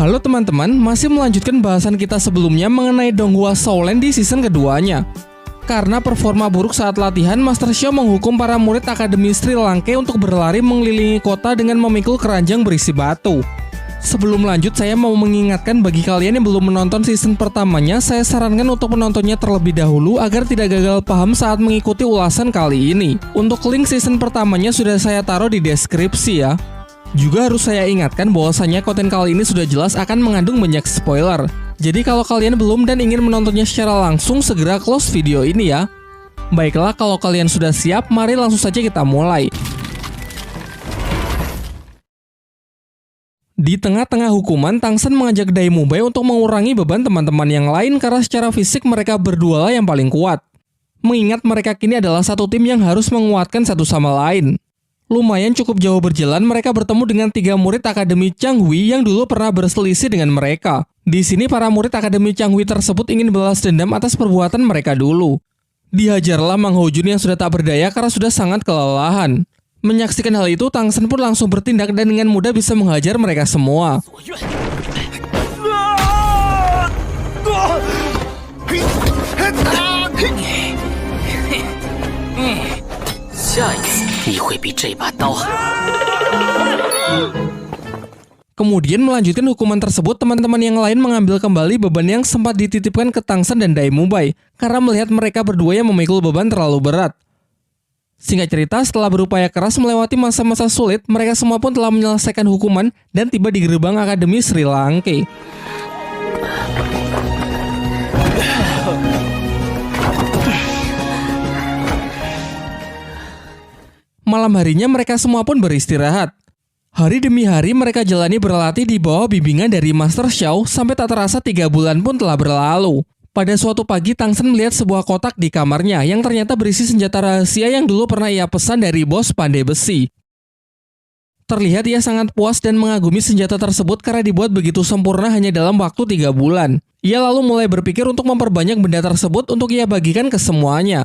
Halo teman-teman, masih melanjutkan bahasan kita sebelumnya mengenai Donghua Shaolin di season keduanya. Karena performa buruk saat latihan, Master Xiao menghukum para murid Akademi Sri Langke untuk berlari mengelilingi kota dengan memikul keranjang berisi batu. Sebelum lanjut, saya mau mengingatkan bagi kalian yang belum menonton season pertamanya, saya sarankan untuk menontonnya terlebih dahulu agar tidak gagal paham saat mengikuti ulasan kali ini. Untuk link season pertamanya sudah saya taruh di deskripsi ya. Juga harus saya ingatkan bahwasanya konten kali ini sudah jelas akan mengandung banyak spoiler. Jadi kalau kalian belum dan ingin menontonnya secara langsung, segera close video ini ya. Baiklah, kalau kalian sudah siap, mari langsung saja kita mulai. Di tengah-tengah hukuman, Tang Shen mengajak Dai Mubai untuk mengurangi beban teman-teman yang lain karena secara fisik mereka berdua lah yang paling kuat. Mengingat mereka kini adalah satu tim yang harus menguatkan satu sama lain. Lumayan cukup jauh berjalan, mereka bertemu dengan 3 murid Akademi Changhui yang dulu pernah berselisih dengan mereka. Di sini para murid Akademi Changhui tersebut ingin balas dendam atas perbuatan mereka dulu. Dihajarlah Mang Hojun yang sudah tak berdaya karena sudah sangat kelelahan. Menyaksikan hal itu, Tang Shen pun langsung bertindak dan dengan mudah bisa menghajar mereka semua. Kemudian melanjutkan hukuman tersebut, teman-teman yang lain mengambil kembali beban yang sempat dititipkan ke Tang Shen dan Dai Mubai karena melihat mereka berdua yang memikul beban terlalu berat. Singkat cerita, setelah berupaya keras melewati masa-masa sulit, mereka semua pun telah menyelesaikan hukuman dan tiba di gerbang Akademi Sri Langke. Malam harinya mereka semua pun beristirahat. Hari demi hari mereka jalani berlatih di bawah bimbingan dari Master Xiao sampai tak terasa 3 bulan pun telah berlalu. Pada suatu pagi, Tang Shen melihat sebuah kotak di kamarnya yang ternyata berisi senjata rahasia yang dulu pernah ia pesan dari bos pandai besi. Terlihat ia sangat puas dan mengagumi senjata tersebut karena dibuat begitu sempurna hanya dalam waktu 3 bulan. Ia lalu mulai berpikir untuk memperbanyak benda tersebut untuk ia bagikan ke semuanya.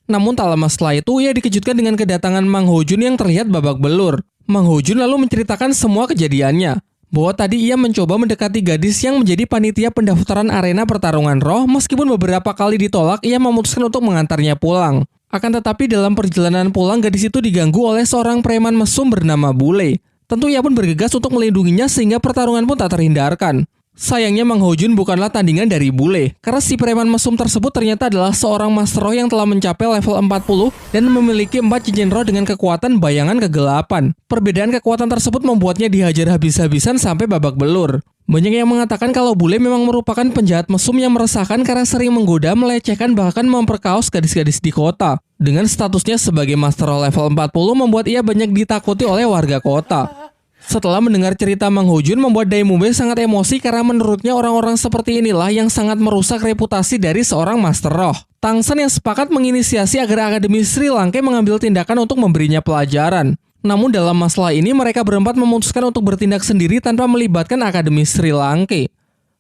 Namun tak lama setelah itu, ia dikejutkan dengan kedatangan Mang Hojun yang terlihat babak belur. Mang Hojun lalu menceritakan semua kejadiannya. Bahwa tadi ia mencoba mendekati gadis yang menjadi panitia pendaftaran arena pertarungan roh, meskipun beberapa kali ditolak, ia memutuskan untuk mengantarnya pulang. Akan tetapi dalam perjalanan pulang, gadis itu diganggu oleh seorang preman mesum bernama Bule. Tentu ia pun bergegas untuk melindunginya sehingga pertarungan pun tak terhindarkan. Sayangnya Mang Hojun bukanlah tandingan dari Bule, karena si preman mesum tersebut ternyata adalah seorang master roh yang telah mencapai level 40 dan memiliki 4 cincin roh dengan kekuatan bayangan kegelapan. Perbedaan kekuatan tersebut membuatnya dihajar habis-habisan sampai babak belur. Banyak yang mengatakan kalau Bule memang merupakan penjahat mesum yang meresahkan karena sering menggoda, melecehkan, bahkan memperkaos gadis-gadis di kota. Dengan statusnya sebagai master roh level 40 membuat ia banyak ditakuti oleh warga kota. Setelah mendengar cerita Mang Hojun, membuat Dai Mubai sangat emosi karena menurutnya orang-orang seperti inilah yang sangat merusak reputasi dari seorang master roh. Tang Shen yang sepakat menginisiasi agar Akademi Sri Langke mengambil tindakan untuk memberinya pelajaran. Namun dalam masalah ini mereka berempat memutuskan untuk bertindak sendiri tanpa melibatkan Akademi Sri Langke.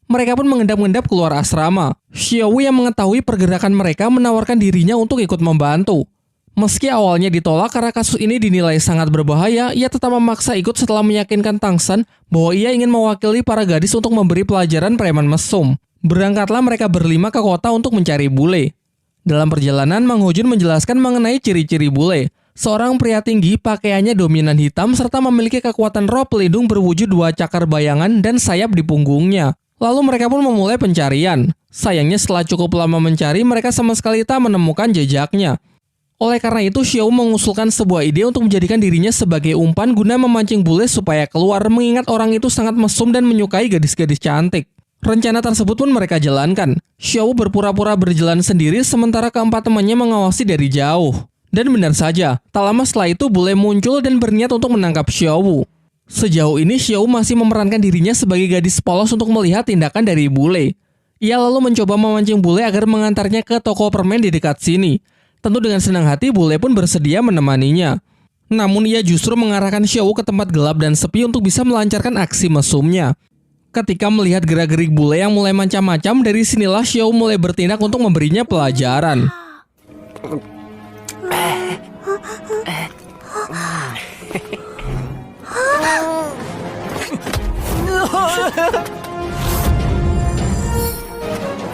Mereka pun mengendap-endap keluar asrama. Xiao yang mengetahui pergerakan mereka menawarkan dirinya untuk ikut membantu. Meski awalnya ditolak karena kasus ini dinilai sangat berbahaya, ia tetap memaksa ikut setelah meyakinkan Tang Shen bahwa ia ingin mewakili para gadis untuk memberi pelajaran preman mesum. Berangkatlah mereka berlima ke kota untuk mencari Bule. Dalam perjalanan, Mang Hojun menjelaskan mengenai ciri-ciri Bule. Seorang pria tinggi, pakaiannya dominan hitam, serta memiliki kekuatan roh pelindung berwujud 2 cakar bayangan dan sayap di punggungnya. Lalu mereka pun memulai pencarian. Sayangnya setelah cukup lama mencari, mereka sama sekali tak menemukan jejaknya. Oleh karena itu, Xiao mengusulkan sebuah ide untuk menjadikan dirinya sebagai umpan guna memancing Bule supaya keluar, mengingat orang itu sangat mesum dan menyukai gadis-gadis cantik. Rencana tersebut pun mereka jalankan. Xiao berpura-pura berjalan sendiri sementara keempat temannya mengawasi dari jauh. Dan benar saja, tak lama setelah itu Bule muncul dan berniat untuk menangkap Xiao. Sejauh ini Xiao masih memerankan dirinya sebagai gadis polos untuk melihat tindakan dari Bule. Ia lalu mencoba memancing Bule agar mengantarnya ke toko permen di dekat sini. Tentu dengan senang hati Bule pun bersedia menemaninya. Namun ia justru mengarahkan Xiao ke tempat gelap dan sepi untuk bisa melancarkan aksi mesumnya. Ketika melihat gerak-gerik Bule yang mulai macam-macam, dari sinilah Xiao mulai bertindak untuk memberinya pelajaran.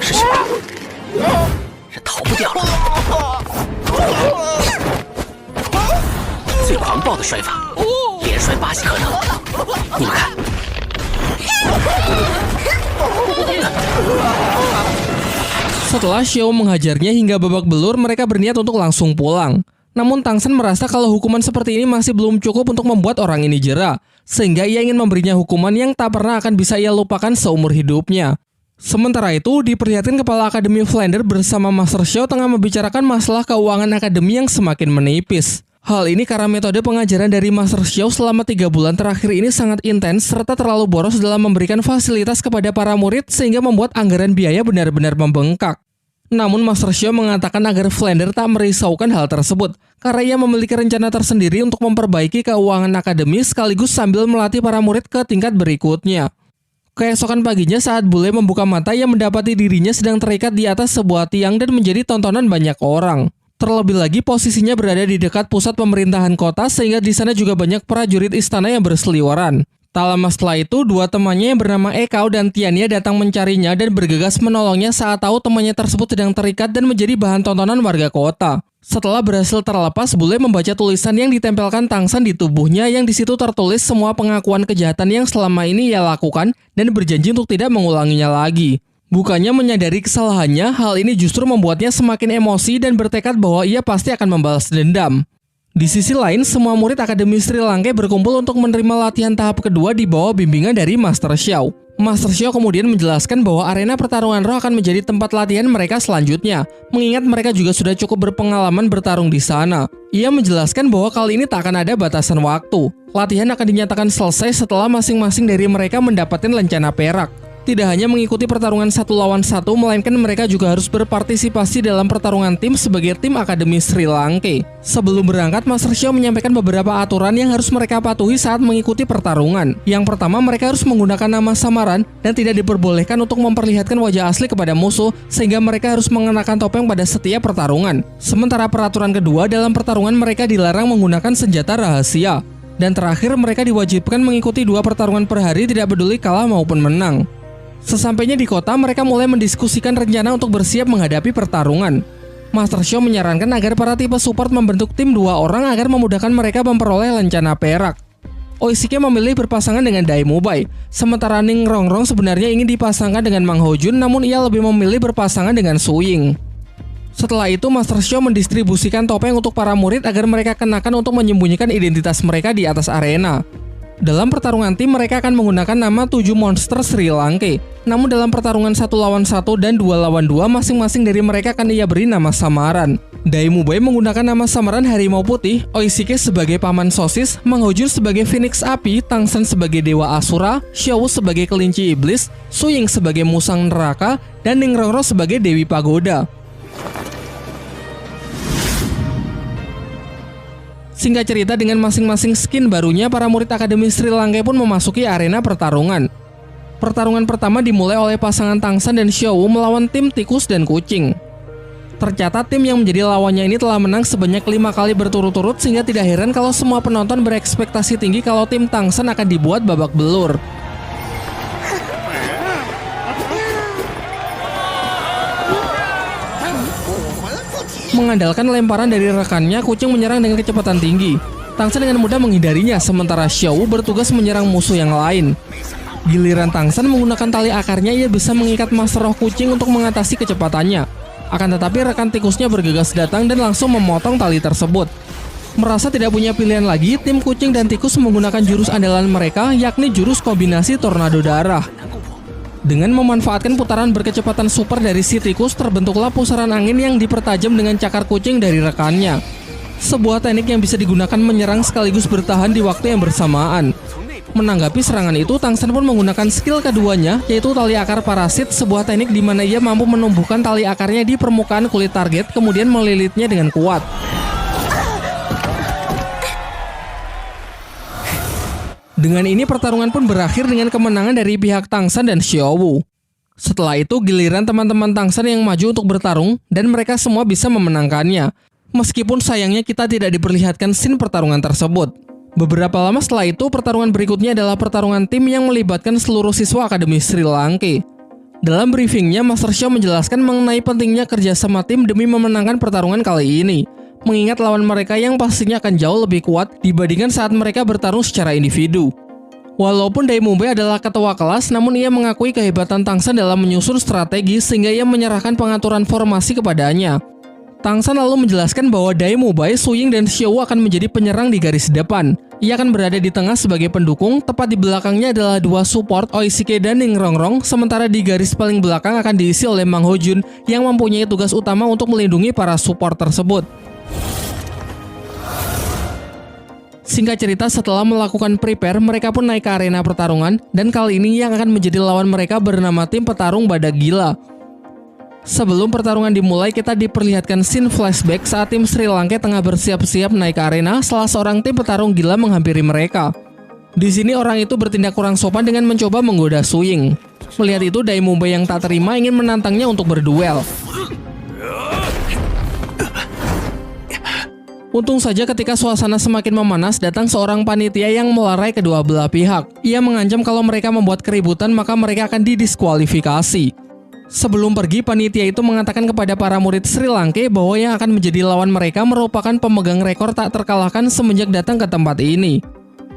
师兄，这逃不掉了。最狂暴的摔法，连摔巴西克特。你们看。 Setelah Xiao menghajarnya hingga babak belur, mereka berniat untuk langsung pulang. Namun Tang San merasa kalau hukuman seperti ini masih belum cukup untuk membuat orang ini jera, sehingga ia ingin memberinya hukuman yang tak pernah akan bisa ia lupakan seumur hidupnya. Sementara itu, diperlihatkan Kepala Akademi Flander bersama Master Xiao tengah membicarakan masalah keuangan akademi yang semakin menipis. Hal ini karena metode pengajaran dari Master Xiao selama 3 bulan terakhir ini sangat intens serta terlalu boros dalam memberikan fasilitas kepada para murid sehingga membuat anggaran biaya benar-benar membengkak. Namun Master Xiao mengatakan agar Flander tak merisaukan hal tersebut karena ia memiliki rencana tersendiri untuk memperbaiki keuangan akademi sekaligus sambil melatih para murid ke tingkat berikutnya. Keesokan paginya saat bule membuka mata, ia mendapati dirinya sedang terikat di atas sebuah tiang dan menjadi tontonan banyak orang. Terlebih lagi posisinya berada di dekat pusat pemerintahan kota sehingga di sana juga banyak prajurit istana yang berseliweran. Tak lama setelah itu, dua temannya yang bernama Ekao dan Tiania datang mencarinya dan bergegas menolongnya saat tahu temannya tersebut sedang terikat dan menjadi bahan tontonan warga kota. Setelah berhasil terlepas, bule membaca tulisan yang ditempelkan Tang San di tubuhnya yang di situ tertulis semua pengakuan kejahatan yang selama ini ia lakukan dan berjanji untuk tidak mengulanginya lagi. Bukannya menyadari kesalahannya, hal ini justru membuatnya semakin emosi dan bertekad bahwa ia pasti akan membalas dendam. Di sisi lain, semua murid Akademi Sri Lanka berkumpul untuk menerima latihan tahap kedua di bawah bimbingan dari Master Xiao. Master Xiao kemudian menjelaskan bahwa arena pertarungan roh akan menjadi tempat latihan mereka selanjutnya, mengingat mereka juga sudah cukup berpengalaman bertarung di sana. Ia menjelaskan bahwa kali ini tak akan ada batasan waktu. Latihan akan dinyatakan selesai setelah masing-masing dari mereka mendapatkan lencana perak. Tidak hanya mengikuti pertarungan 1 lawan 1, melainkan mereka juga harus berpartisipasi dalam pertarungan tim sebagai tim Akademi Sri Lanka. Sebelum berangkat, Master Xiao menyampaikan beberapa aturan yang harus mereka patuhi saat mengikuti pertarungan. Yang pertama, mereka harus menggunakan nama samaran dan tidak diperbolehkan untuk memperlihatkan wajah asli kepada musuh, sehingga mereka harus mengenakan topeng pada setiap pertarungan. Sementara peraturan kedua, dalam pertarungan mereka dilarang menggunakan senjata rahasia. Dan terakhir, mereka diwajibkan mengikuti 2 pertarungan per hari tidak peduli kalah maupun menang. Sesampainya di kota, mereka mulai mendiskusikan rencana untuk bersiap menghadapi pertarungan. Master Xiao menyarankan agar para tipe support membentuk tim 2 orang agar memudahkan mereka memperoleh lencana perak. Oishike memilih berpasangan dengan Dai Mubai, sementara Ning Rongrong sebenarnya ingin dipasangkan dengan Mang Hojun, namun ia lebih memilih berpasangan dengan Su Ying. Setelah itu, Master Xiao mendistribusikan topeng untuk para murid agar mereka kenakan untuk menyembunyikan identitas mereka di atas arena. Dalam pertarungan tim, mereka akan menggunakan nama 7 monster Sri Lanka. Namun dalam pertarungan 1 lawan 1 dan 2 lawan 2, masing-masing dari mereka akan ia beri nama samaran. Dai Mubai menggunakan nama samaran Harimau Putih, Oishike sebagai Paman Sosis, Mang Hojun sebagai Phoenix Api, Tang San sebagai Dewa Asura, Xiao sebagai Kelinci Iblis, Su Ying sebagai Musang Neraka, dan Ning Rongrong sebagai Dewi Pagoda. Singkat cerita, dengan masing-masing skin barunya, para murid Akademi Sri Lanka pun memasuki arena pertarungan. Pertarungan pertama dimulai oleh pasangan Tang San dan Xiao melawan tim tikus dan kucing. Tercatat tim yang menjadi lawannya ini telah menang sebanyak 5 kali berturut-turut, sehingga tidak heran kalau semua penonton berekspektasi tinggi kalau tim Tang San akan dibuat babak belur. Mengandalkan lemparan dari rekannya, kucing menyerang dengan kecepatan tinggi. Tang San dengan mudah menghindarinya, sementara Xiao bertugas menyerang musuh yang lain. Giliran Tang San menggunakan tali akarnya, ia bisa mengikat Master Roh kucing untuk mengatasi kecepatannya. Akan tetapi rekan tikusnya bergegas datang dan langsung memotong tali tersebut. Merasa tidak punya pilihan lagi, tim kucing dan tikus menggunakan jurus andalan mereka, yakni jurus kombinasi tornado darah. Dengan memanfaatkan putaran berkecepatan super dari si tikus, terbentuklah pusaran angin yang dipertajam dengan cakar kucing dari rekannya. Sebuah teknik yang bisa digunakan menyerang sekaligus bertahan di waktu yang bersamaan. Menanggapi serangan itu, Tang San pun menggunakan skill keduanya, yaitu tali akar parasit, sebuah teknik di mana ia mampu menumbuhkan tali akarnya di permukaan kulit target, kemudian melilitnya dengan kuat. Dengan ini pertarungan pun berakhir dengan kemenangan dari pihak Tang San dan Xiao Wu. Setelah itu giliran teman-teman Tang San yang maju untuk bertarung dan mereka semua bisa memenangkannya. Meskipun sayangnya kita tidak diperlihatkan scene pertarungan tersebut. Beberapa lama setelah itu, pertarungan berikutnya adalah pertarungan tim yang melibatkan seluruh siswa Akademi Sri Lanka. Dalam briefingnya, Master Xiao menjelaskan mengenai pentingnya kerjasama tim demi memenangkan pertarungan kali ini, mengingat lawan mereka yang pastinya akan jauh lebih kuat dibandingkan saat mereka bertarung secara individu. Walaupun Dai Mubai adalah ketua kelas, namun ia mengakui kehebatan Tang San dalam menyusun strategi sehingga ia menyerahkan pengaturan formasi kepadanya. Tang San lalu menjelaskan bahwa Dai Mubai, Su Ying, dan Xiao akan menjadi penyerang di garis depan. Ia akan berada di tengah sebagai pendukung, tepat di belakangnya adalah dua support Oishike dan Ning Rongrong, sementara di garis paling belakang akan diisi oleh Mang Hojun yang mempunyai tugas utama untuk melindungi para support tersebut. Singkat cerita, setelah melakukan prepare, mereka pun naik ke arena pertarungan, dan kali ini yang akan menjadi lawan mereka bernama tim petarung Badak Gila. Sebelum pertarungan dimulai, kita diperlihatkan scene flashback saat tim Sri Lanka tengah bersiap-siap naik ke arena, salah seorang tim petarung gila menghampiri mereka. Di sini orang itu bertindak kurang sopan dengan mencoba menggoda Su Ying. Melihat itu, Dai Mubai yang tak terima ingin menantangnya untuk berduel. Untung saja ketika suasana semakin memanas, datang seorang panitia yang melerai kedua belah pihak. Ia mengancam kalau mereka membuat keributan maka mereka akan didiskualifikasi. Sebelum pergi, panitia itu mengatakan kepada para murid Sri Lanka bahwa yang akan menjadi lawan mereka merupakan pemegang rekor tak terkalahkan semenjak datang ke tempat ini.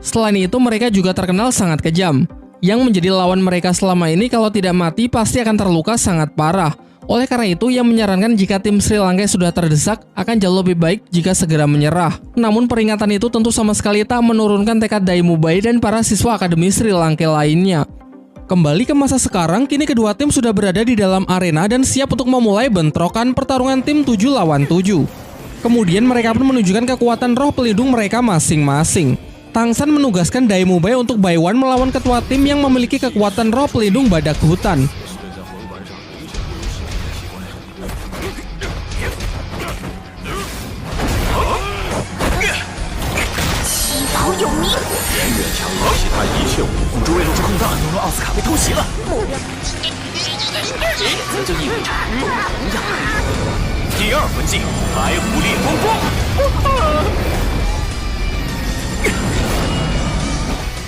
Selain itu, mereka juga terkenal sangat kejam. Yang menjadi lawan mereka selama ini kalau tidak mati pasti akan terluka sangat parah. Oleh karena itu, ia menyarankan jika tim Sri Lanka sudah terdesak, akan jauh lebih baik jika segera menyerah. Namun peringatan itu tentu sama sekali tak menurunkan tekad Dai Mubai dan para siswa Akademi Sri Lanka lainnya. Kembali ke masa sekarang, kini kedua tim sudah berada di dalam arena dan siap untuk memulai bentrokan pertarungan tim 7 lawan 7. Kemudian mereka pun menunjukkan kekuatan roh pelindung mereka masing-masing. Tang San menugaskan Dai Mubai untuk by one melawan ketua tim yang memiliki kekuatan roh pelindung badak hutan.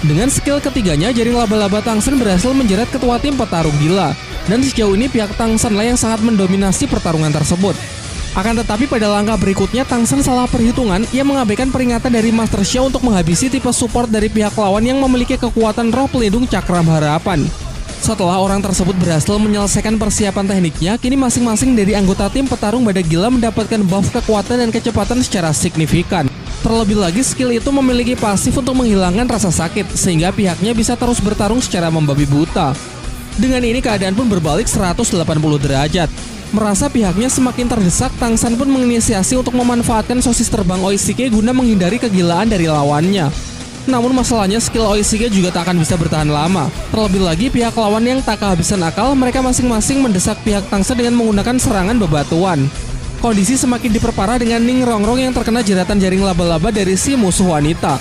Dengan skill ketiganya, jaring laba-laba Tang San berhasil menjerat ketua tim petarung gila. Dan sejauh ini pihak Tang San lah yang sangat mendominasi pertarungan tersebut. Akan tetapi pada langkah berikutnya Tang San salah perhitungan, ia mengabaikan peringatan dari Master Xiao untuk menghabisi tipe support dari pihak lawan yang memiliki kekuatan roh pelindung cakram harapan. Setelah orang tersebut berhasil menyelesaikan persiapan tekniknya, kini masing-masing dari anggota tim petarung badak gila mendapatkan buff kekuatan dan kecepatan secara signifikan. Terlebih lagi skill itu memiliki pasif untuk menghilangkan rasa sakit, sehingga pihaknya bisa terus bertarung secara membabi buta. Dengan ini keadaan pun berbalik 180 derajat. Merasa pihaknya semakin terdesak, Tang San pun menginisiasi untuk memanfaatkan sosis terbang Oishike guna menghindari kegilaan dari lawannya. Namun masalahnya skill Oishike juga tak akan bisa bertahan lama. Terlebih lagi pihak lawan yang tak kehabisan akal, mereka masing-masing mendesak pihak Tang San dengan menggunakan serangan bebatuan. Kondisi semakin diperparah dengan Ning Rongrong yang terkena jeratan jaring laba-laba dari si musuh wanita.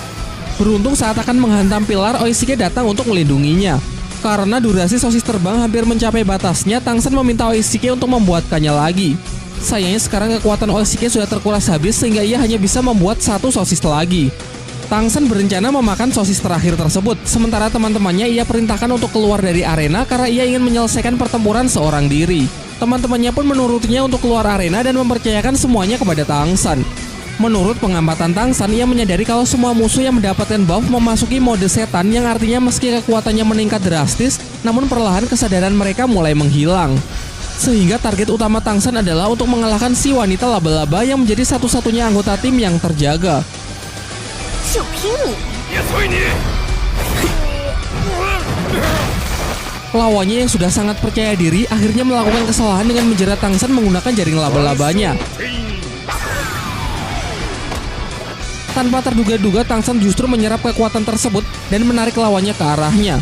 Beruntung saat akan menghantam pilar, Oishike datang untuk melindunginya. Karena durasi sosis terbang hampir mencapai batasnya, Tang San meminta Oishike untuk membuatkannya lagi. Sayangnya sekarang kekuatan Oishike sudah terkuras habis sehingga ia hanya bisa membuat satu sosis lagi. Tang San berencana memakan sosis terakhir tersebut, sementara teman-temannya ia perintahkan untuk keluar dari arena karena ia ingin menyelesaikan pertempuran seorang diri. Teman-temannya pun menurutinya untuk keluar arena dan mempercayakan semuanya kepada Tang San. Menurut pengamatan Tang San, ia menyadari kalau semua musuh yang mendapatkan buff memasuki mode setan yang artinya meski kekuatannya meningkat drastis, namun perlahan kesadaran mereka mulai menghilang. Sehingga target utama Tang San adalah untuk mengalahkan si wanita laba-laba yang menjadi satu-satunya anggota tim yang terjaga. Lawannya yang sudah sangat percaya diri akhirnya melakukan kesalahan dengan menjerat Tang San menggunakan jaring laba-labanya. Tanpa terduga-duga, Tang San justru menyerap kekuatan tersebut dan menarik lawannya ke arahnya.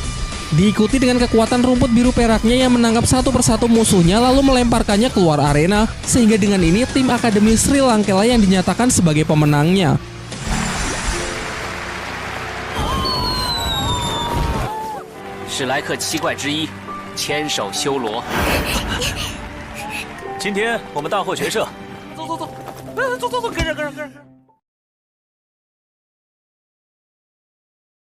Diikuti dengan kekuatan rumput biru peraknya yang menangkap satu persatu musuhnya lalu melemparkannya keluar arena, sehingga dengan ini tim Akademi Sri Lanka yang dinyatakan sebagai pemenangnya.